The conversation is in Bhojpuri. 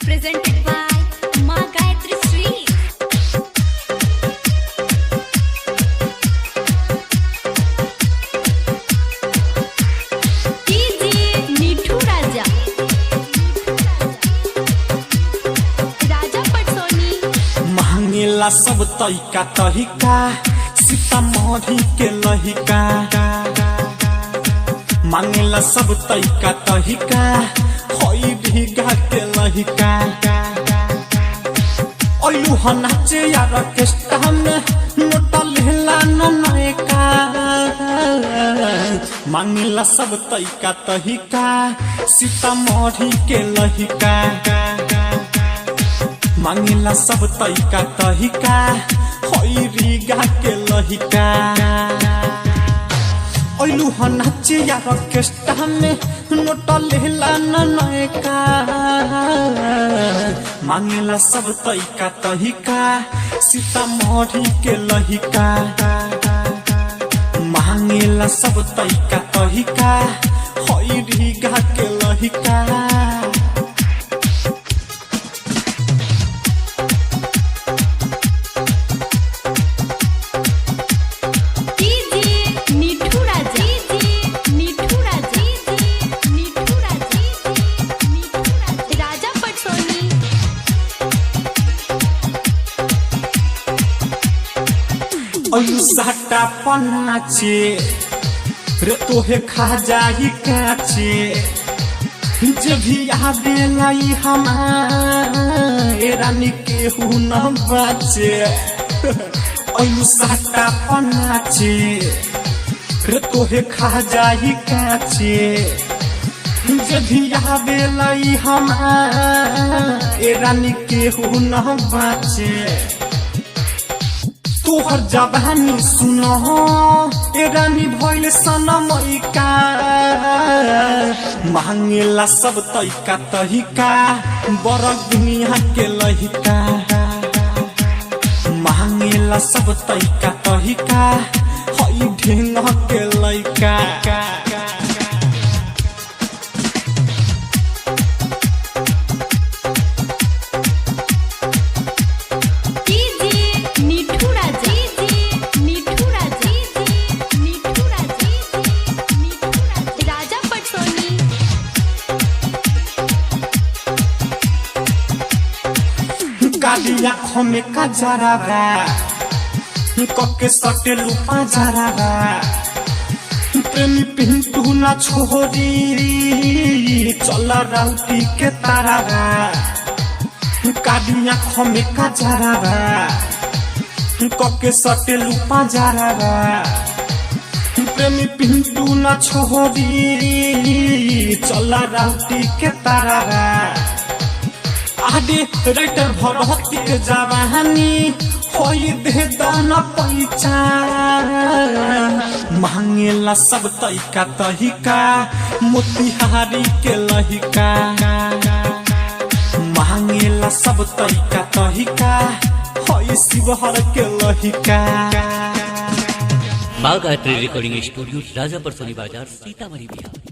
presented by Ma Gayatri Sweet. DJ Nithu Raja, Raja Patsoni. मांगेला सब तरीका तरीका सीतामढ़ी के लहिका मांगेला सब तरीका तरीका होई भीगा के लहिका ओलू नाचे यार ऑर्केस्ट्रा में नोटा लेला ननका मांगेला सब तरीका तरीका सीतामढ़ी के लहिका मांगेला सब तरीका तरीका होई रीगा के लहिका ओलू नाचे यार ऑर्केस्ट्रा में नोटा लेला ननका मांगेला सब तरीका तरीका सीतामढ़ी के लहिका मांगेला सब तरीका तरीका होई रीगा के लहिका ओलू साटा पनाचे रे तोहे खा जाई काचे जब भी आवे लाई हमारे रानी के हु न बाचे ओलू साटा पनाचे रे तोहे खा जाई काचे जब भी आवे लाई हमारे रानी के हु न बाचे तोहर जवानी सुनो ए रानी भइल सनमैका मांगेला सब तरीका तरीका बरक दुनिया के लहिका मांगेला सब तरीका तरीका हई ढेंग के लइका कालिया में कजरा कके सटे लुपा जरा प्रेमी पिंटू ना छोड़ी चल राउटी के तारा कालिया में कजरा कके सटे लुपा जरा प्रेमी पिंटू ना छोड़ी चल राउटी के तारा आदि राइटर भरती के जवानी होई दे दाना पैसा मांगेला सब तरीका तरीका मोतिहारी के लहिका मांगेला सब तरीका तरीका होई शिवहर के लहिका। माँ गायत्री रिकॉर्डिंग स्टूडियो राजा परसोनी बाजार सीतामढ़ी बिहार।